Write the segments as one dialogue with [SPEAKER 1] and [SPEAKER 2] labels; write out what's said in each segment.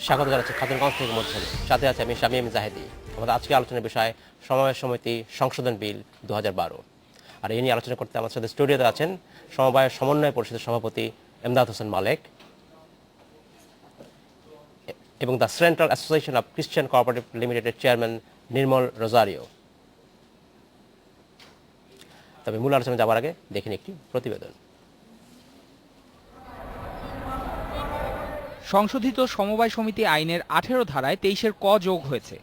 [SPEAKER 1] স্বাগত জানাচ্ছি খাতুনগঞ্জ থেকে মধ্যে সাথে আছে আমি শামীম জাহেদি। আমাদের আজকে আলোচনার বিষয় সমবায় সমিতি সংশোধন বিল 2012। আর এই নিয়ে আলোচনা করতে আমার সাথে স্টুডিওতে আছেন সমবায় সমন্বয় পরিষদের সভাপতি এমদাদ হোসেন মালেক এবং the Central Association of Christian Cooperative লিমিটেডের চেয়ারম্যান নির্মল রোজারিও। তবে মূল আলোচনা যাওয়ার আগে দেখেন একটি প্রতিবেদন।
[SPEAKER 2] সংশোধিত সমবায় সমিতি আইনের 18 ধারায় 23-এর ক যোগ হয়েছে।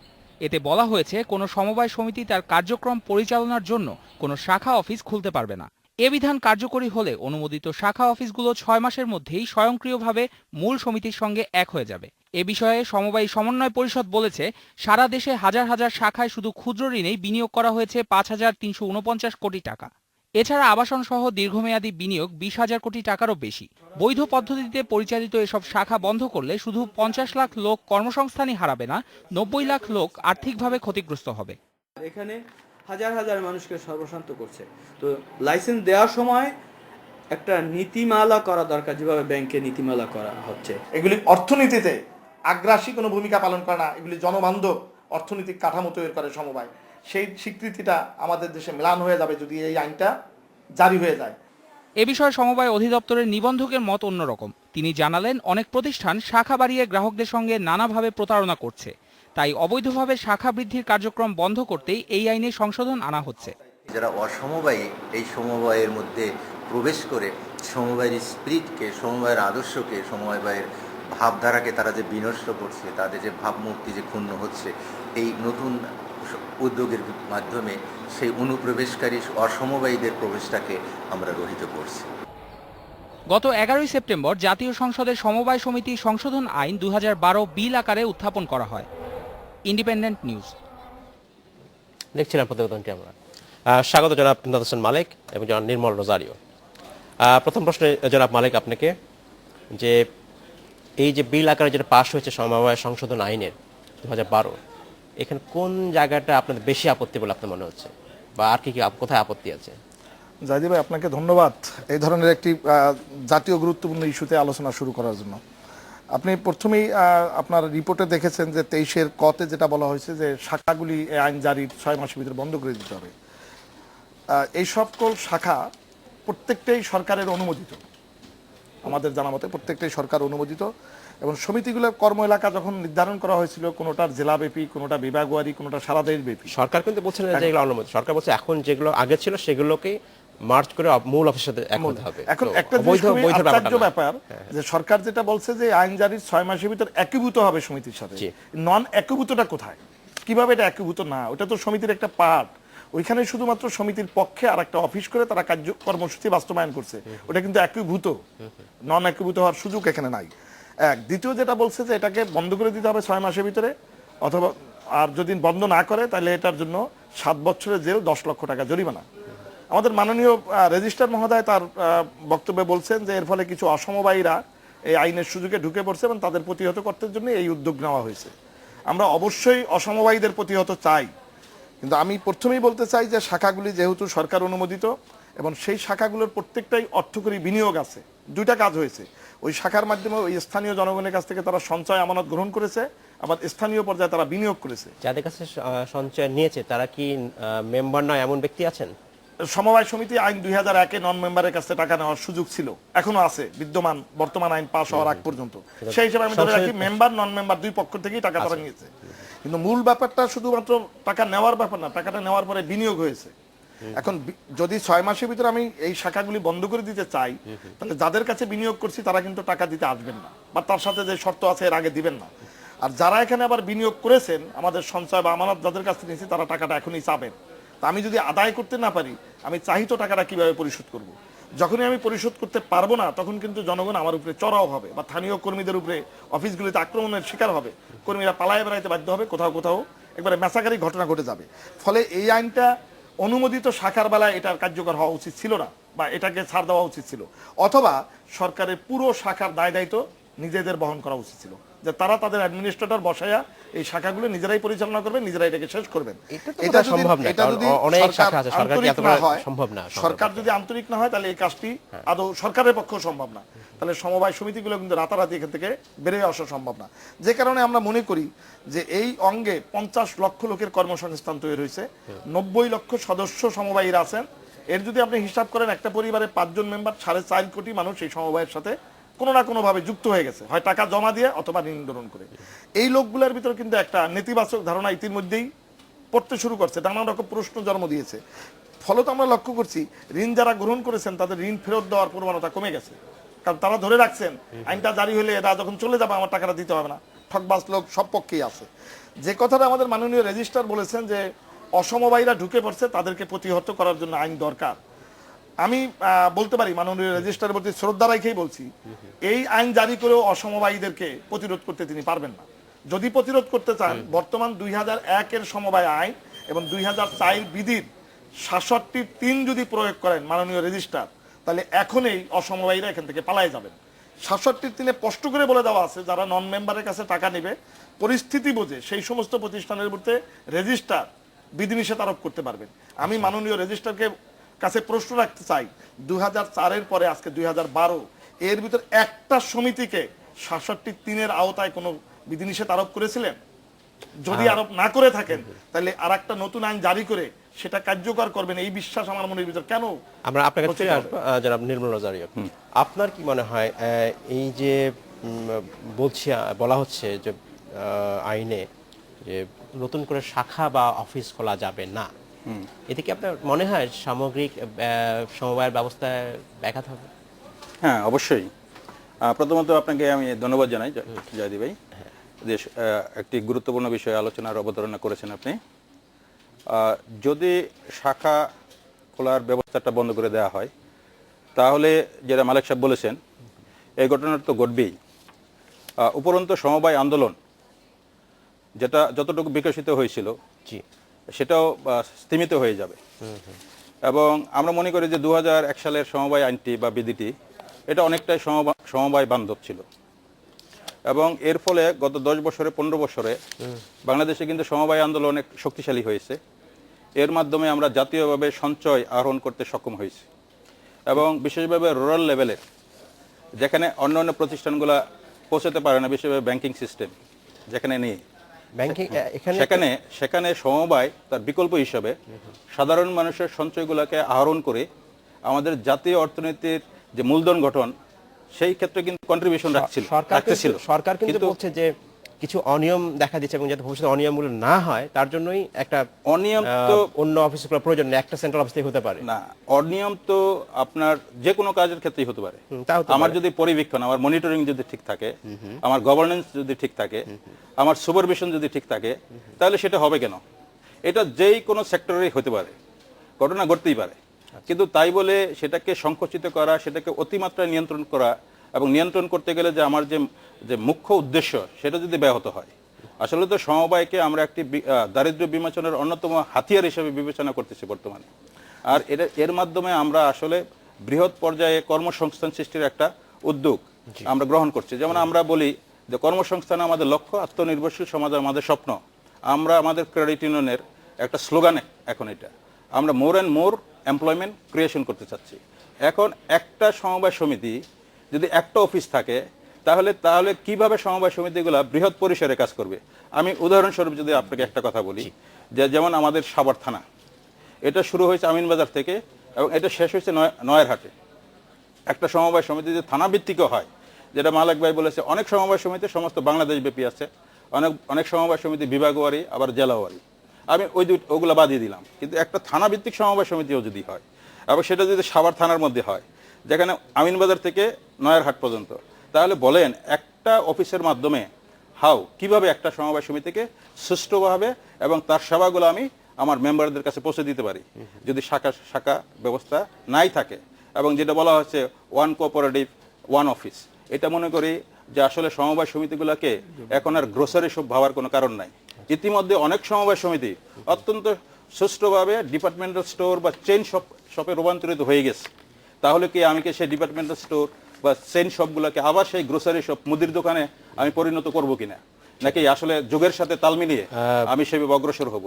[SPEAKER 2] এতে বলা হয়েছে কোনো সমবায় সমিতি তার কার্যক্রম পরিচালনার জন্য কোনো শাখা অফিস খুলতে পারবে না। এ বিধান কার্যকরী হলে অনুমোদিত শাখা অফিসগুলো 6 মাসের মধ্যেই স্বয়ংক্রিয়ভাবে মূল সমিতির সঙ্গে এক হয়ে যাবে। এ বিষয়ে সমবায় সমন্বয় পরিষদ বলেছে, সারা দেশে হাজার হাজার শাখায় শুধু ক্ষুদ্র ঋণেই বিনিয়োগ করা হয়েছে 5,349 কোটি টাকা। এছাড়া আবাসন সহ দীর্ঘমেয়াদী বিনিয়োগ 20,000 কোটি টাকারও বেশি। বৈধ পদ্ধতিতে পরিচালিত এসব শাখা বন্ধ করলে শুধু 50 লাখ লোক কর্মসংস্থানই হারাবে না, 90 লাখ লোক আর্থিকভাবে ক্ষতিগ্রস্ত হবে।
[SPEAKER 3] এখানে হাজার হাজার মানুষকে সর্বশান্ত করছে। তো লাইসেন্স দেওয়ার সময় একটা নীতিমালা করা দরকার, যেভাবে ব্যাংকে নীতিমালা করা হচ্ছে।
[SPEAKER 4] এগুলি অর্থনীতিতে আগ্রাসী কোনো ভূমিকা পালন করে না, এগুলি জনবান্ধব অর্থনৈতিক কাঠামো তৈরি করে সমবায়। সেই স্বীকৃতিটা আমাদের দেশে ম্লান হয়ে যাবে যদি এই আইনটা জারি হয়ে যায়।
[SPEAKER 2] এ বিষয়ে সমবায় অধিদপ্তরের নিবন্ধকের মত অন্যরকম। তিনি জানালেন, অনেক প্রতিষ্ঠান শাখা বাড়িয়ে গ্রাহকদের সঙ্গে নানাভাবে প্রতারণা করছে। তাই অবৈধভাবে শাখা বৃদ্ধির কার্যক্রম বন্ধ করতেই এই আইনে সংশোধন আনা হচ্ছে।
[SPEAKER 5] যারা অসমবায়ী এই সমবায়ের মধ্যে প্রবেশ করে সমবায়ের স্পিরিটকে, সমবায়ের আদর্শকে, সমবায়ের ভাবধারাকে তারা যে বিনষ্ট করছে, তাদের যে ভাবমূর্তি যে ক্ষুণ্ণ হচ্ছে, এই নতুন উদ্যোগের মাধ্যমে সেই অনুপ্রবেশকারী অসমবায়ীদের প্রবেশটাকে আমরা রহিত করছি।
[SPEAKER 2] গত 11 সেপ্টেম্বর জাতীয় সংসদের সমবায় সমিতি সংশোধন আইন 2012 বিল আকারে উত্থাপন করা হয়। Independent news.
[SPEAKER 1] দেখছিলাম প্রতিবেদনটি আমরা। স্বাগত জনাব এমদাদ হোসেন মালেক এবং জনাব নির্মল রোজারিও। প্রথম প্রশ্নে জনাব মালেক আপনাকে, যে এই যে বিল আকারে যেটা পাশ হয়েছে সমবায় সংশোধন আইনের 2012, এখানে কোন জায়গাটা আপনাদের বেশি আপত্তি বলে আপনার মনে হচ্ছে, বা আর কি কি কোথায় আপত্তি আছে?
[SPEAKER 4] জাহিদ ভাই, আপনাকে ধন্যবাদ এই ধরনের একটি জাতীয় গুরুত্বপূর্ণ ইস্যুতে আলোচনা শুরু করার জন্য। আপনি প্রথমেই আপনার রিপোর্টে দেখেছেন যে 23-এর কতে যেটা বলা হয়েছে যে শাখাগুলি আইন জারির 6 মাসের ভিতরে বন্ধ করে দিতে হবে। এই সকল শাখা প্রত্যেকটাই সরকারের অনুমোদিত, আমাদের জানা মতে প্রত্যেকটাই সরকার অনুমোদিত। এবং সমিতিগুলোর কর্ম এলাকা যখন নির্ধারণ করা হয়েছিল, কোনোটার জেলাব্যাপী, কোনোটা বিভাগওয়ারি, কোনোটা সারা দেশব্যাপী।
[SPEAKER 1] সরকার কিন্তু বলছে না যে এগুলো অনুমোদিত, সরকার বলছে এখন যেগুলো আগে ছিল সেগুলোকে মার্জ করে মূল অফিসের সাথে এক হতে হবে।
[SPEAKER 4] এখন একটা আশ্চর্য ব্যাপার যে সরকার যেটা বলছে যে আইন জারির 6 মাসের ভিতর একীভূত হবে সমিতির সাথে, নন একীভূতটা কোথায়, কিভাবে এটা একীভূত না? ওটা তো সমিতির একটা পার্ট। ওইখানে শুধুমাত্র সমিতির পক্ষে আর একটা অফিস করে তারা কর্মসূচি বাস্তবায়ন করছে, ওটা কিন্তু একীভূত। নন একীভূত হওয়ার সুযোগ এখানে নাই। এক। দ্বিতীয় যেটা বলছে যে এটাকে বন্ধ করে দিতে হবে 6 মাসের ভিতরে, অথবা আর যদি বন্ধ না করে তাহলে এটার জন্য 7 বছরের জেল, 10 লক্ষ টাকা জরিমানা। আমাদের মাননীয় রেজিস্ট্রার মহোদয় তার বক্তব্যে বলছেন যে এর ফলে কিছু অসমবায়ীরা এই আইনের সুযোগে ঢুকে পড়ছে এবং তাদের প্রতিহত করতে জন্য এই উদ্যোগ নেওয়া হয়েছে। আমরা অবশ্যই অসমবায়ীদের প্রতিহত চাই, কিন্তু আমি প্রথমেই বলতে চাই যে শাখাগুলি যেহেতু সরকার অনুমোদিত এবং সেই শাখাগুলোর প্রত্যেকটাই অর্থকরী বিনিয়োগ আছে, দুইটা কাজ হয়েছে। ওই শাখার মাধ্যমে ওই স্থানীয় জনগণের কাছ থেকে তারা সঞ্চয় আমানত গ্রহণ করেছে, আবার স্থানীয় পর্যায়ে তারা বিনিয়োগ করেছে।
[SPEAKER 1] যাদের কাছে সঞ্চয় নিয়েছে তারা কি মেম্বার নয় এমন ব্যক্তি আছেন?
[SPEAKER 4] সমবায় সমিতি আইন 2001-এ নন মেম্বারের কাছে টাকা নেওয়ার সুযোগ ছিল, এখনো আছে বিদ্যমান, বর্তমান আইন পাস হওয়ার আগ পর্যন্ত। সেই হিসাবে আমি ধরে রাখি মেম্বার নন মেম্বার দুই পক্ষ থেকেই টাকা তারা নিয়েছে। কিন্তু মূল ব্যাপারটা শুধুমাত্র টাকা নেওয়ার ব্যাপার না, টাকাটা নেওয়ার পরে বিনিয়োগ হয়েছে। এখন যদি 6 মাসের ভিতরে আমি এই শাখাগুলি বন্ধ করে দিতে চাই, তাহলে যাদের কাছে বিনিয়োগ করছি তারা কিন্তু টাকা দিতে আসবেন না, বা তার সাথে যে শর্ত আছে এর আগে দিবেন না। আর যারা এখানে আবার বিনিয়োগ করেছেন, আমাদের সঞ্চয় বা আমানত যাদের কাছে নিয়েছি, তারা টাকাটা এখনই চাবেন। তা আমি যদি আদায় করতে না পারি, আমি চাহিত টাকাটা কিভাবে পরিশোধ করব? যখনই আমি পরিশোধ করতে পারবো না, তখন কিন্তু জনগণ আমার উপরে চড়াও হবে, বা স্থানীয় কর্মীদের উপরে অফিসগুলিতে আক্রমণের শিকার হবে। কর্মীরা পালায় বেড়াইতে বাধ্য হবে, কোথাও কোথাও একবারে মেসাকারি ঘটনা ঘটে যাবে। ফলে এই আইনটা অনুমোদিত শাখার বেলায় এটার কার্যকর হওয়া উচিত ছিল না, বা এটাকে ছাড় দেওয়া উচিত ছিল, অথবা সরকারের পুরো শাখার দায় দায়িত্ব নিজেদের বহন করা উচিত ছিল, যে তারা তাদের অ্যাডমিনিস্ট্রেটর বসায়া এই শাখাগুলো নিজেরাই পরিচালনা করবেন, নিজেরাই এটাকে শেষ করবেন।
[SPEAKER 1] এটা সম্ভব না, কারণ অনেক শাখা আছে, সরকার কি এত সম্ভব না।
[SPEAKER 4] সরকার যদি আন্তরিক না হয় তাহলে এই কাজটি আদৌ সরকারের পক্ষেও সম্ভব না। তাহলে সমবায় সমিতিগুলো কিন্তু রাতারাতি এখান থেকে বেড়ে আসা সম্ভব না। যে কারণে আমরা মনে করি যে এই অঙ্গে 50 লক্ষ লোকের কর্মসংস্থান তৈরি হয়েছে, 90 লক্ষ সদস্য সমবায়ীরা আছেন। এর যদি আপনি হিসাব করেন একটা পরিবারে 5 জন মেম্বার, 4.5 কোটি মানুষ এই সমবায়ের সাথে কোনো না কোনোভাবে যুক্ত হয়ে গেছে, হয় টাকা জমা দিয়ে অথবা ঋণ গ্রহণ করে। এই লোকগুলোর ভিতরে কিন্তু একটা নেতিবাচক ধারণা ইতিমধ্যেই পড়তে শুরু করছে, নানান রকম প্রশ্ন জন্ম দিয়েছে। ফলত আমরা লক্ষ্য করছি ঋণ যারা গ্রহণ করেছেন তাদের ঋণ ফেরত দেওয়ার প্রবণতা কমে গেছে, কারণ তারা ধরে রাখছেন আইনটা জারি হলে এরা যখন চলে যাবে আমার টাকাটা দিতে হবে না। ঠকবাজ লোক সব পক্ষেই আছে। যে কথাটা আমাদের মাননীয় রেজিস্ট্রার বলেছেন যে অসমবায়ীরা ঢুকে পড়ছে, তাদেরকে প্রতিহত করার জন্য আইন দরকার। আমি বলতে পারি মাননীয় রেজিস্ট্রারের প্রতি শ্রদ্ধা রেখেই বলছি, এই আইন জারি করেও অসমবায়ীদেরকে প্রতিরোধ করতে তিনি পারবেন না। যদি প্রতিরোধ করতে চান, বর্তমান 2001-এর সমবায় আইন এবং 2004 বিধির 66(3) যদি প্রয়োগ করেন মাননীয় রেজিস্ট্রার, তাহলে এখনই অসমবায়ীরা এখান থেকে পালায় যাবেন। 66(3) স্পষ্ট করে বলে দেওয়া আছে যারা নন মেম্বারের কাছে টাকা নেবে পরিস্থিতি বুঝে সেই সমস্ত প্রতিষ্ঠানের বিরুদ্ধে রেজিস্ট্রার বিধিনিষেধ আরোপ করতে পারবেন। আমি মাননীয় রেজিস্ট্রারকে কাছে প্রশ্ন রাখতে চাই, 2004-এর পরে আজকে 2012, এর ভিতর একটা সমিতিকে 66(3)-এর আওতায় কোনো বিধিনিষেধ আরোপ করেছিলেন? যদি আরোপ না করে থাকেন তাহলে আর একটা নতুন আইন জারি করে সেটা কার্যকর করবেন, এই বিশ্বাস আমার মনের ভিতর কেন?
[SPEAKER 1] আমরা আপনার কাছে আসবো জনাব নির্মল রোজারিও। আপনার কি মনে হয় এই যে বলা হচ্ছে যে আইনে যে নতুন করে শাখা বা অফিস খোলা যাবে না, এতে কি আপনার মনে হয় সামগ্রিক সমবায়ের ব্যবস্থায় ব্যাঘাত হবে?
[SPEAKER 6] হ্যাঁ, অবশ্যই। প্রথমত আপনাকে আমি ধন্যবাদ জানাই জয়দীপ ভাই, যে একটি গুরুত্বপূর্ণ বিষয়ে আলোচনার অবতারণা করেছেন আপনি। যদি শাখা খোলার ব্যবস্থাটা বন্ধ করে দেওয়া হয়, তাহলে যেটা মালিক সাহেব বলেছেন এই ঘটনাটা তো ঘটবেই। উপরন্ত সমবায় আন্দোলন যেটা যতটুকু বিকশিত হয়েছিল সেটাও স্তীমিত হয়ে যাবে। এবং আমরা মনে করি যে 2001 সালের সমবায় আইনটি বা বিধিটি এটা অনেকটাই সমবায় বান্ধব ছিল, এবং এর ফলে গত 10 বছরে 15 বছরে বাংলাদেশে কিন্তু সমবায় আন্দোলন অনেক শক্তিশালী হয়েছে। এর মাধ্যমে আমরা জাতীয়ভাবে সঞ্চয় আহরণ করতে সক্ষম হয়েছি, এবং বিশেষভাবে রুরাল লেভেলের যেখানে অন্যান্য প্রতিষ্ঠানগুলো পৌঁছাতে পারে না, বিশেষভাবে ব্যাংকিং সিস্টেম যেখানে নেই, সেখানে সমবায় তার বিকল্প হিসাবে সাধারণ মানুষের সঞ্চয়গুলোকে আহরণ করে আমাদের জাতীয় অর্থনীতির যে মূলধন গঠন সেই ক্ষেত্রে কিন্তু কন্ট্রিবিউশন রাখছিল।
[SPEAKER 1] সরকার কিন্তু বলছে যে কিছু অনিয়ম দেখা দিচ্ছে, এবং যাতে ভবিষ্যতে অনিয়মগুলো না হয় তার জন্যই একটা
[SPEAKER 6] অনিয়ম তো
[SPEAKER 1] অন্য অফিসগুলো প্রয়োজন নেই, একটা সেন্ট্রাল অফিস থেকে হতে পারে
[SPEAKER 6] না। অনিয়ম তো আপনার যে কোনো কাজের ক্ষেত্রেই হতে পারে। আমার যদি পরিবীক্ষণ, আমার মনিটরিং যদি ঠিক থাকে, আমার গভর্নেন্স যদি ঠিক থাকে, আমার সুপারভিশন যদি ঠিক থাকে, তাহলে সেটা হবে কেন? এটা যেই কোনো সেক্টরেই হতে পারে, ঘটনা ঘটতেই পারে। কিন্তু তাই বলে সেটাকে সংকুচিত করা, সেটাকে অতিমাত্রায় নিয়ন্ত্রণ করা, এবং নিয়ন্ত্রণ করতে গেলে যে আমার যে মুখ্য উদ্দেশ্য সেটা যদি ব্যাহত হয়, আসলে তো সমবায়কে আমরা একটি দারিদ্র্য বিমোচনের অন্যতম হাতিয়ার হিসেবে বিবেচনা করতেছি বর্তমানে। আর এর মাধ্যমে আমরা আসলে বৃহৎ পর্যায়ে কর্মসংস্থান সৃষ্টির একটা উদ্যোগ আমরা গ্রহণ করছি। যেমন আমরা বলি যে কর্মসংস্থান আমাদের লক্ষ্য, আত্মনির্ভরশীল সমাজ আমাদের স্বপ্ন। আমরা আমাদের ক্রেডিট ইউনিয়নের একটা স্লোগানে এখন এটা আমরা more and more employment creation করতে চাচ্ছি। এখন একটা সমবায় সমিতি যদি একটা অফিস থাকে, তাহলে কিভাবে সমবায় সমিতিগুলো বৃহৎ পরিসরে কাজ করবে? আমি উদাহরণস্বরূপ যদি আপনাকে একটা কথা বলি, যে যেমন আমাদের সাভার থানা, এটা শুরু হয়েছে আমিনবাজার থেকে এবং এটা শেষ হয়েছে নয়ারহাটে। একটা সমবায় সমিতি যে থানা ভিত্তিকও হয়, যেটা মালিক ভাই বলেছে, অনেক সমবায় সমিতি সমস্ত বাংলাদেশ ব্যাপী আছে, অনেক সমবায় সমিতি বিভাগওয়ারি আবার জেলাওয়ারি, আমি ওগুলো বাদিয়ে দিলাম। কিন্তু একটা থানা ভিত্তিক সমবায় সমিতিও যদি হয়, এবং সেটা যদি সাভার থানার মধ্যে হয়, যেখানে আমিনবাজার থেকে নয়ারহাট পর্যন্ত, তাহলে বলেন একটা অফিসের মাধ্যমে কিভাবে একটা সমবায় সমিতিকে সুষ্ঠুভাবে এবং তার সেবাগুলো আমি আমার মেম্বারদের কাছে পৌঁছে দিতে পারি, যদি শাখা ব্যবস্থা নাই থাকে। এবং যেটা বলা হচ্ছে ওয়ান কোঅপারেটিভ ওয়ান অফিস, এটা মনে করি যে আসলে সমবায় সমিতিগুলোকে এখন আর গ্রোসারি শপ ভাবার কোনো কারণ নাই। ইতিমধ্যে অনেক সমবায় সমিতি অত্যন্ত সুষ্ঠুভাবে ডিপার্টমেন্টাল স্টোর বা চেইন শপে রূপান্তরিত হয়ে গেছে। তাহলে কি আমি কি সেই ডিপার্টমেন্টাল স্টোর বা চেইন শপগুলোকে আবার সেই গ্রোসারি শপ, মুদির দোকানে আমি পরিণত করব কিনা, নাকি আসলে যুগের সাথে তাল মিলিয়ে আমি সেভাবে অগ্রসর হব?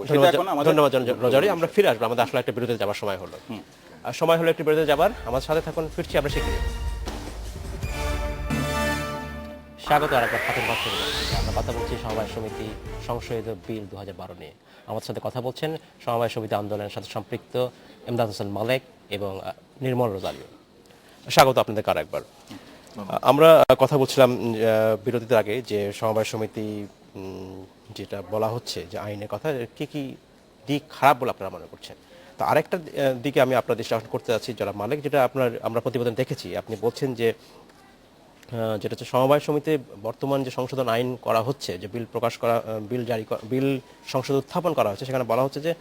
[SPEAKER 1] ধন্যবাদ রোজারি। আমরা ফিরে আসবো, আমাদের আসলে একটা বিরতিতে যাবার সময় হলো একটি বিরতিতে যাবার। আমার সাথে থাকুন, ফিরছি আমরা শিখি। স্বাগত আরেকবার হাতের পাশে আমরা কথা বলছি সমবায় সমিতি সংশোধিত বিল 2012 নিয়ে। আমাদের সাথে কথা বলছেন সমবায় সমিতি আন্দোলনের সাথে সম্পৃক্ত এমদাদ হোসেন মালেক এবং নির্মল রোজারিও। স্বাগত আপনাদেরকে আরেকবার। আমরা কথা বলছিলাম বিরতির আগে যে সমবায় সমিতি যেটা বলা হচ্ছে যে আইনের কথা কি কি দিক খারাপ বলে আপনারা মনে করছেন। তো আরেকটা দিকে আমি আপনার দৃষ্টি আকর্ষণ করতে যাচ্ছি জনাব মালেক, যেটা আমরা প্রতিবেদন দেখেছি। আপনি বলছেন যে যেটা হচ্ছে সমবায় সমিতি বর্তমান যে সংশোধন আইন করা হচ্ছে, যে বিল সংসদ উত্থাপন করা হচ্ছে, সেখানে বলা হচ্ছে যে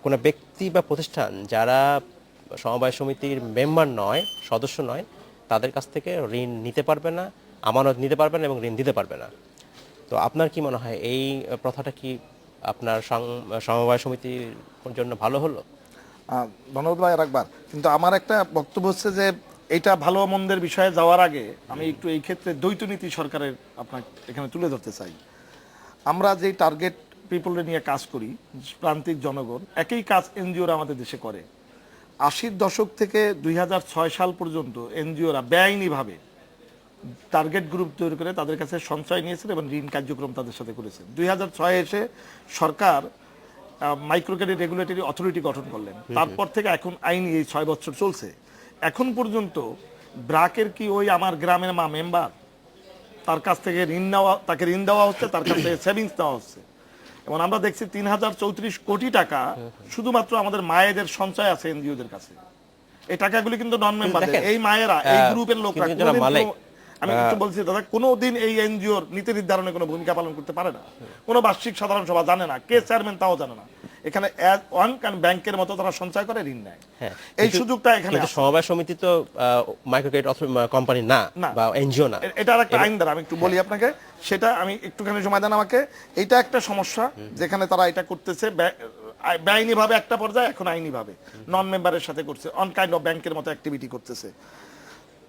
[SPEAKER 1] কোনো ব্যক্তি বা প্রতিষ্ঠান যারা সমবায় সমিতির মেম্বার নয়, সদস্য নয়, তাদের কাছ থেকে ঋণ নিতে পারবে না, আমানত নিতে পারবে না এবং ঋণ দিতে পারবে না। তো আপনার কি মনে হয় এই প্রথাটা কি আপনার সমবায় সমিতির জন্য ভালো হলো?
[SPEAKER 4] ধন্যবাদ ভাই আরেকবার। কিন্তু আমার একটা বক্তব্য হচ্ছে যে এটা ভালো মন্দের বিষয়ে যাওয়ার আগে আমি একটু এই ক্ষেত্রে দ্বৈত নীতি সরকারের আপনার এখানে তুলে ধরতে চাই। আমরা যে টার্গেট পিপলে নিয়ে কাজ করি, প্রান্তিক জনগণ, একই কাজ এনজিওরা আমাদের দেশে করে। 80-র দশক থেকে 2006 সাল পর্যন্ত এনজিওরা বেআইনিভাবে টার্গেট গ্রুপ তৈরি করে তাদের কাছে সঞ্চয় নিয়েছেন এবং ঋণ কার্যক্রম তাদের সাথে করেছেন। 2006 এসে সরকার মাইক্রো ক্রেডিট রেগুলেটরি অথরিটি গঠন করলেন। তারপর থেকে এখন আইনি এই 6 বছর চলছে। এখন পর্যন্ত ব্রাকের কি ওই আমার গ্রামের মা মেম্বার, তার কাছ থেকে তাকে ঋণ দেওয়া হচ্ছে, তার কাছ থেকে সেভিংস দেওয়া হচ্ছে। এবং আমরা দেখছি 3034 কোটি টাকা শুধুমাত্র আমাদের মায়েদের সঞ্চয় আছে এনজিওদের কাছে। এই টাকাগুলি কিন্তু নন মেম্বারদের, এই মায়েরা, এই গ্রুপের লোকরা। আমি একটু বলছি দাদা, কোনোদিন এই এনজিওর নীতি নির্ধারণে কোনো ভূমিকা পালন করতে পারে না। কোনো বার্ষিক সাধারণ সভা জানে না, কে চেয়ারম্যান তাও জানে না। এখানে ব্যাংকের মতো তারা সঞ্চয় করে ঋণ নেয়। এই সুযোগটা এখানে
[SPEAKER 1] সমবায় সমিতি তো মাইক্রো ক্রেডিট কোম্পানি না বা এনজিও না,
[SPEAKER 4] এটা একটা আইন দ্বারা। আমি একটু বলি আপনাকে, সেটা আমি একটুখানি সময় দেন আমাকে। এটা একটা সমস্যা যেখানে তারা এটা করতেছে বেআইনি ভাবে একটা পর্যায়ে, এখন আইনি ভাবে নন মেম্বারের সাথে করছে, অন কাইন্ড অফ ব্যাংকের মতো অ্যাক্টিভিটি করতেছে।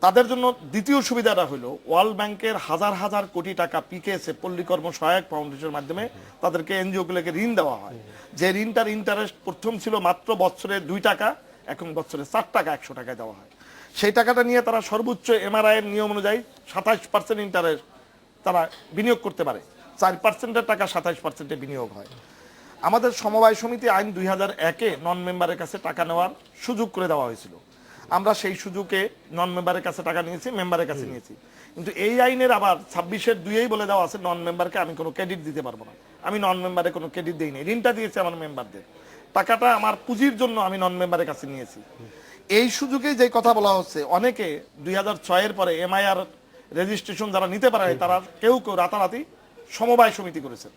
[SPEAKER 4] তাদের জন্য দ্বিতীয় সুবিধাটা হলো ওয়ার্ল্ড ব্যাংকের হাজার হাজার কোটি টাকা পিকেএসএ, পল্লী কর্ম সহায়ক ফাউন্ডেশনের মাধ্যমে তাদেরকে এনজিওগুলোকে ঋণ দেওয়া হয়। যে ঋণটার ইন্টারেস্ট প্রথম ছিল মাত্র বছরে 2 টাকা, এখন বছরে 4 টাকা 100 টাকায় দেওয়া হয়। সেই টাকাটা নিয়ে তারা সর্বোচ্চ এমআরআই এর নিয়ম অনুযায়ী 27% ইন্টারেস্ট তারা বিনিয়োগ করতে পারে। 4%-এর টাকা 27%-এ বিনিয়োগ হয়। আমাদের সমবায় সমিতি আইন 2001-এ নন মেম্বারের কাছে টাকা নেওয়ার সুযোগ করে দেওয়া হয়েছিল। আমরা সেই সুযোগে নন মেম্বারের কাছে টাকা নিয়েছি, মেম্বারের কাছে নিয়েছি। কিন্তু এই আইনের আবার 26-এর 2-এই বলে দেওয়া আছে নন মেম্বারকে আমি কোনো ক্রেডিট দিতে পারবো না। আমি নন মেম্বারে কোনো ক্রেডিট দিই নাই, ঋণটা দিয়েছি আমার মেম্বারদের। টাকাটা আমার পুঁজির জন্য আমি নন মেম্বারের কাছে নিয়েছি। এই সুযোগে যে কথা বলা হচ্ছে, অনেকে 2006-এর পরে এমআইআর রেজিস্ট্রেশন যারা নিতে পারে তারা কেউ কেউ রাতারাতি সমবায় সমিতি করেছেন।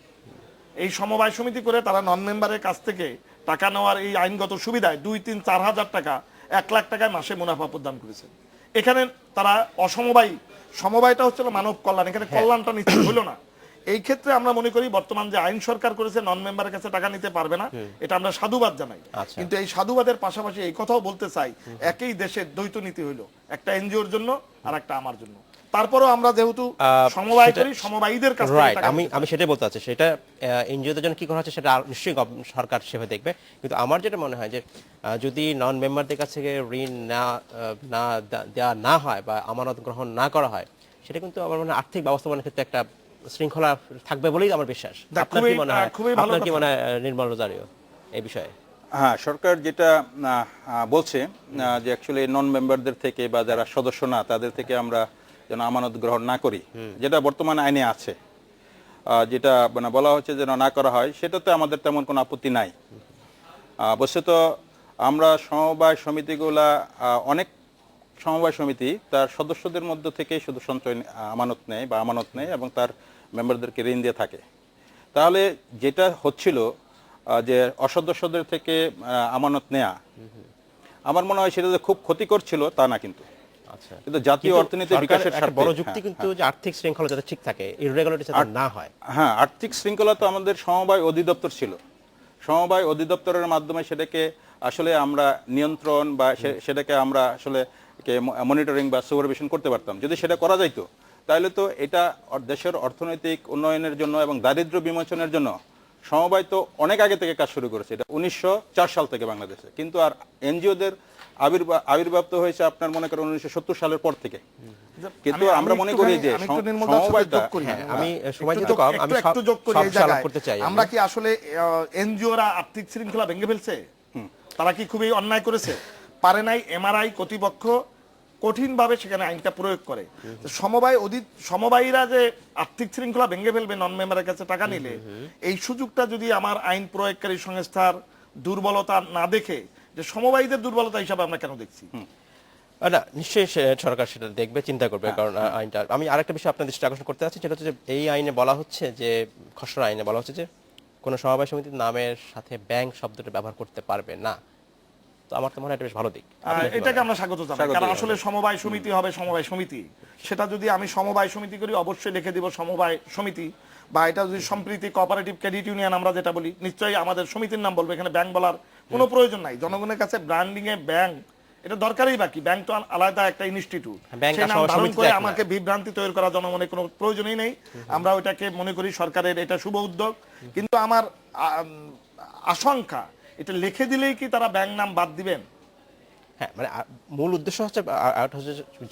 [SPEAKER 4] এই সমবায় সমিতি করে তারা নন মেম্বারের কাছ থেকে টাকা নেওয়ার এই আইনগত সুবিধায় 2, 3, 4 হাজার টাকা, 1 লাখ টাকায় মাসে মুনাফা প্রদান করেছেন। এখানে তারা সমবায়টা হচ্ছে মানব কল্যাণ, এখানে কল্যাণটা নিশ্চিত হইল না। এই ক্ষেত্রে আমরা মনে করি বর্তমান যে আইন সরকার করেছে নন মেম্বারের কাছে টাকা নিতে পারবে না, এটা আমরা সাধুবাদ জানাই। কিন্তু এই সাধুবাদের পাশাপাশি এই কথাও বলতে চাই, একই দেশের দ্বৈত নীতি হইল, একটা এনজিওর জন্য আর একটা আমার জন্য। তারপরেও আমরা যেহেতু সমবায় করি, সমবায়ীদের কাছে
[SPEAKER 1] আমি সেটাই বলতে চাচ্ছি, সেটা এনজিওদের জন্য কি করা হচ্ছে সেটা নিশ্চয়ই সরকার সেভাবে দেখবে। কিন্তু আমার যেটা মনে হয় যে যদি নন মেম্বারদের কাছ থেকে ঋণ না দেওয়া না হয় বা আমানত গ্রহণ না করা হয়, সেটা কিন্তু আমার মনে হয় আর্থিক ব্যবস্থাপনার ক্ষেত্রে একটা শৃঙ্খলা থাকবে বলেই আমার বিশ্বাস। আপনার কি মনে হয়? আপনার কি মনে হয় নির্মল রোজারিও এই বিষয়ে?
[SPEAKER 6] হ্যাঁ, সরকার যেটা বলছে যে অ্যাকচুয়ালি নন মেম্বারদের থেকে বা যারা সদস্য না তাদের থেকে আমরা যেন আমানত গ্রহণ না করি, যেটা বর্তমান আইনে আছে, যেটা মানে বলা হচ্ছে যেন না করা হয়, সেটাতে আমাদের তেমন কোনো আপত্তি নাই। বস্তুত আমরা সমবায় সমিতিগুলা, অনেক সমবায় সমিতি তার সদস্যদের মধ্য থেকে শুধু সঞ্চয় আমানত নেয় বা আমানত নেয় এবং তার মেম্বারদেরকে ঋণ দিয়ে থাকে। তাহলে যেটা হচ্ছিল যে অসদস্যদের থেকে আমানত নেয়া, আমার মনে হয় সেটা যে খুব ক্ষতিকর ছিল তা না, কিন্তু জাতীয় অর্থনীতি বিকাশের স্বার্থে
[SPEAKER 1] বড় যুক্তি কিন্তু যে আর্থিক শৃঙ্খলা যাতে ঠিক থাকে, ইররেগুলারিটি যাতে না হয়।
[SPEAKER 6] হ্যাঁ, আর্থিক শৃঙ্খলা তো আমাদের সমবায় অধিদপ্তর ছিল। সমবায় অধিদপ্তরের মাধ্যমে সেটাকে আসলে আমরা নিয়ন্ত্রণ বা সেটাকে আমরা আসলে মনিটরিং বা সুপারভিশন করতে পারতাম। যদি সেটা করা যাইতো তাহলে তো এটা দেশের অর্থনৈতিক উন্নয়নের জন্য এবং দারিদ্র্য বিমোচনের জন্য সমবায় তো অনেক আগে থেকে কাজ শুরু করেছে, এটা 1904 সাল থেকে বাংলাদেশে, কিন্তু আর এনজিওদের আবির্ভাব তো হয়েছে আপনার মনে করেন 1970 সালের পর থেকে। কিন্তু আমরা মনে করি যে সমবায়টা,
[SPEAKER 1] আমি সময় যেহেতু কম, আমি
[SPEAKER 4] একটু যোগ করি
[SPEAKER 1] সব
[SPEAKER 4] এই জায়গায়।
[SPEAKER 1] করতে চাই।
[SPEAKER 4] আমরা কি আসলে এনজিওরা আর্থিক শৃঙ্খলা ভেঙে ফেলছে? তারা কি খুবই অন্যায় করেছে? পারে নাই? এমআরআই কর্তৃপক্ষ কঠিনভাবে সেখানে আইনটা প্রয়োগ করে। সমবায়ীরা যে আর্থিক শৃঙ্খলা ভেঙে ফেলবে নন মেম্বারের কাছে টাকা নিলে, এই সুযোগটা যদি আমার আইন প্রয়োগকারী সংস্থার দুর্বলতা না দেখে, যে সমবায়ীদের দুর্বলতা হিসাবে আমরা কেন দেখছি?
[SPEAKER 1] না, নিশ্চয়ই সরকার সেটা দেখবে, চিন্তা করবে, কারণ আইনটা, আমি আরেকটা বিষয় আপনার দৃষ্টি আকর্ষণ করতে চাচ্ছি, সেটা হচ্ছে যে এই আইনে বলা হচ্ছে যে, খসড়া আইনে বলা হচ্ছে যে কোনো সমবায় সমিতির নামের সাথে ব্যাংক শব্দটা ব্যবহার করতে পারবে না। তো আমার তো মনে হয় এটা বেশ ভালো দিক।
[SPEAKER 4] এটাকে আমরা স্বাগত জানাই, কারণ আসলে সমবায় সমিতি হবে সমবায় সমিতি। সেটা যদি আমি সমবায় সমিতি করি, অবশ্যই লিখে দিব সমবায় সমিতি, বা এটা যদি সম্প্রীতি কোঅপারেটিভ ক্রেডিট ইউনিয়ন আমরা যেটা বলি, নিশ্চয়ই আমাদের সমিতির নাম বলবো, এখানে ব্যাংক বলার কোনো প্রয়োজন নাই। জনগণের কাছে ব্র্যান্ডিং এ ব্যাংক এটা দরকারই বাকি, ব্যাংক তো আলাদা একটা ইনস্টিটিউট, সেই নাম ধারণ করে আমাকে বিভ্রান্তি তৈরি করা জনগণের কোনো প্রয়োজনই নেই। আমরা ওইটাকে মনে করি সরকারের এটা শুভ উদ্যোগ, কিন্তু আমার আশঙ্কা এটা লিখে দিলেই কি তারা ব্যাংক নাম বাদ দিবেন?
[SPEAKER 1] হ্যাঁ, মানে মূল উদ্দেশ্য হচ্ছে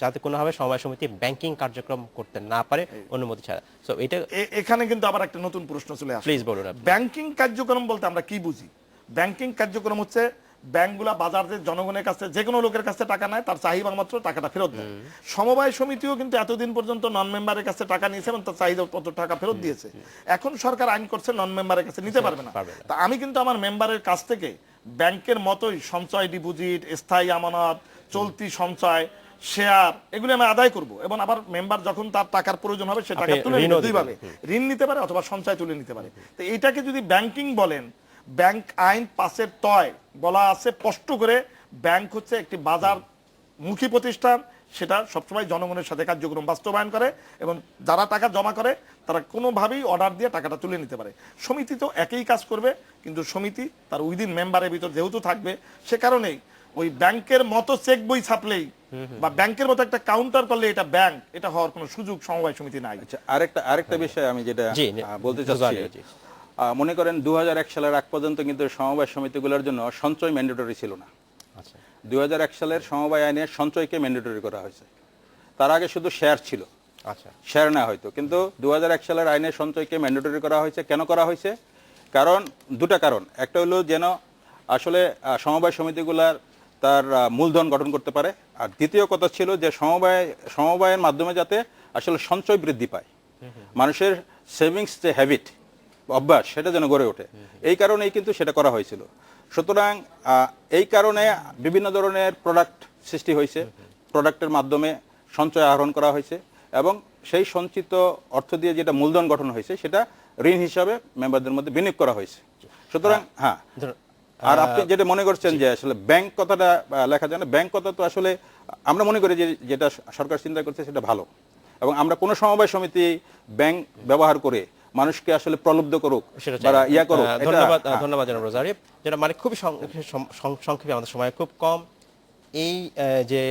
[SPEAKER 1] যাতে কোনোভাবে সমবায় সমিতি ব্যাংকিং কার্যক্রম করতে না পারে অনুমতি ছাড়া। সো এটা
[SPEAKER 4] এখানে কিন্তু আবার একটা নতুন প্রশ্ন চলে আসে।
[SPEAKER 1] প্লিজ বলুন।
[SPEAKER 4] ব্যাংকিং কার্যক্রম বলতে আমরা কি বুঝি? ব্যাংকিং কার্যক্রম হচ্ছে ব্যাংকগুলা বাজারে জনগণের কাছে যে কোনো লোকের কাছে টাকা নেয়, তার চাহিদা মাত্র টাকাটা ফেরত দেয়। সমবায় সমিতিও কিন্তু এতদিন পর্যন্ত নন মেম্বারের কাছে টাকা নিয়েছে এবং তার চাহিদা মতো টাকা ফেরত দিয়েছে। এখন সরকার আইন করছে নন মেম্বারের কাছে নিতে পারবে না। তা আমি কিন্তু আমার মেম্বারের কাছ থেকে ব্যাংকের মতোই সঞ্চয়, ডিপোজিট, স্থায়ী আমানত, চলতি সঞ্চয়, শেয়ার, এগুলো আমি আদায় করব, এবং আবার মেম্বার যখন তার টাকার প্রয়োজন হবে সে টাকা তুলে নিতে, দুইভাবে ঋণ নিতে পারে অথবা সঞ্চয় তুলে নিতে পারে। তো এইটাকে যদি ব্যাংকিং বলেন, ব্যাংক আইন 5-এর তয় বলা আছে স্পষ্ট করে, ব্যাংক হচ্ছে একটি বাজার মুখী প্রতিষ্ঠান, সেটা সবসময় জনগণের সাথে কার্যক্রম বাস্তবায়ন করে, এবং যারা টাকা জমা করে তারা কোনোভাবেই অর্ডার দিয়ে টাকাটা তুলে নিতে পারে। সমিতি তো একই কাজ করবে, কিন্তু সমিতি তার উইদিন মেম্বারের ভিতর যেহেতু থাকবে, সে কারণেই ওই ব্যাংকের মতো চেক বই ছাপলেই বা ব্যাংকের মতো একটা কাউন্টার করলে এটা ব্যাংক, এটা হওয়ার কোনো সুযোগ সমবায় সমিতি নাই।
[SPEAKER 6] আচ্ছা, আরেকটা বিষয় আমি যেটা বলতে চাচ্ছি, মনে করেন 2001 সালের আগ পর্যন্ত কিন্তু সমবায় সমিতিগুলোর জন্য সঞ্চয় ম্যান্ডেটরি ছিল না। 2001 সালের সমবায় আইনে সঞ্চয়কে ম্যান্ডেটরি করা হয়েছে, তার আগে শুধু শেয়ার ছিল। শেয়ার না হয়তো, কিন্তু 2001 সালের আইনে সঞ্চয়কে ম্যান্ডেটরি করা হয়েছে। কেন করা হয়েছে? কারণ দুটা কারণ। একটা হলো যেন আসলে সমবায় সমিতিগুলার তার মূলধন গঠন করতে পারে, আর দ্বিতীয় কথা ছিল যে সমবায়ের মাধ্যমে যাতে আসলে সঞ্চয় বৃদ্ধি পায়, মানুষের সেভিংস যে হ্যাবিট, অভ্যাস, সেটা যেন গড়ে ওঠে। এই কারণেই কিন্তু সেটা করা হয়েছিল। সুতরাং এই কারণে বিভিন্ন ধরনের প্রোডাক্ট সৃষ্টি হয়েছে, প্রোডাক্টের মাধ্যমে সঞ্চয় আহরণ করা হয়েছে, এবং সেই সঞ্চিত অর্থ দিয়ে যেটা মূলধন গঠন হয়েছে সেটা ঋণ হিসাবে মেম্বারদের মধ্যে বিনিয়োগ করা হয়েছে। সুতরাং হ্যাঁ, আর আপনি যেটা মনে করছেন যে আসলে ব্যাংক কথাটা লেখা যায় না, ব্যাংক কথা তো আসলে আমরা মনে করি যে যেটা সরকার চিন্তা করছে সেটা ভালো, এবং আমরা কোনো সমবায় সমিতি ব্যাংক ব্যবহার করে মানুষকে আসলে প্রলুব্ধ করুক বা ইয়া করুক।
[SPEAKER 1] ধন্যবাদ জনাব রোজারিও। যেটা মানে খুবই সংক্ষেপে, আমাদের সময় খুব কম, এই যে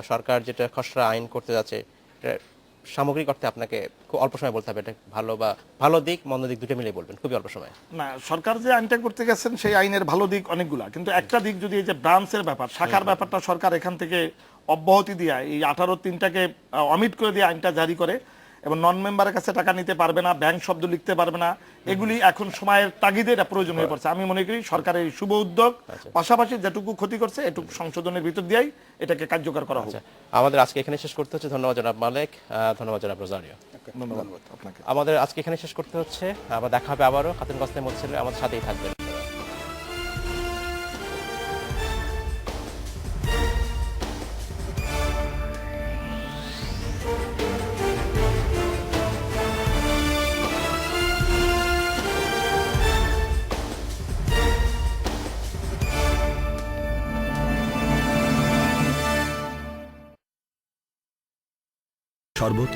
[SPEAKER 1] সরকার যেটা খসড়া আইন করতে যাচ্ছে, সামগ্রিক অর্থে আপনাকে খুব অল্প সময় বলতে হবে, এটা ভালো বা ভালো দিক মন্দ দিক দুটো মিলিয়ে বলবেন খুবই অল্প সময়।
[SPEAKER 4] না, সরকার যে আইনটা করতে গেছেন সেই আইনের ভালো দিক অনেকগুলা, কিন্তু একটা দিক যদি এই যে ব্রাঞ্চের ব্যাপার, শাখার ব্যাপারটা সরকার এখান থেকে অব্যাহতি দিয়ে এই 18(3)টাকে অমিট করে দিয়ে আইনটা জারি করে, এবং নন মেম্বারের কাছে টাকা নিতে পারবে না, ব্যাংক শব্দ লিখতে পারবে না, এগুলি এখন সময়ের তাগিদে এটা প্রয়োজন হয়ে পড়ছে। আমি মনে করি সরকারের শুভ উদ্যোগ, পাশাপাশি যেটুকু ক্ষতি করছে এটুকু সংশোধনের ভিতর দিয়েই এটাকে কার্যকর করা হবে।
[SPEAKER 1] আমাদের আজকে এখানে শেষ করতে হচ্ছে। ধন্যবাদ জনাব মালেক, ধন্যবাদ জনাব রোজারিও।
[SPEAKER 4] ধন্যবাদ আপনাকে।
[SPEAKER 1] আমাদের আজকে এখানে শেষ করতে হচ্ছে, আবার দেখা হবে আবারও। খাতুন গসনের মধ্যে ছিল, আমাদের সাথেই থাকবেন।
[SPEAKER 7] শরবত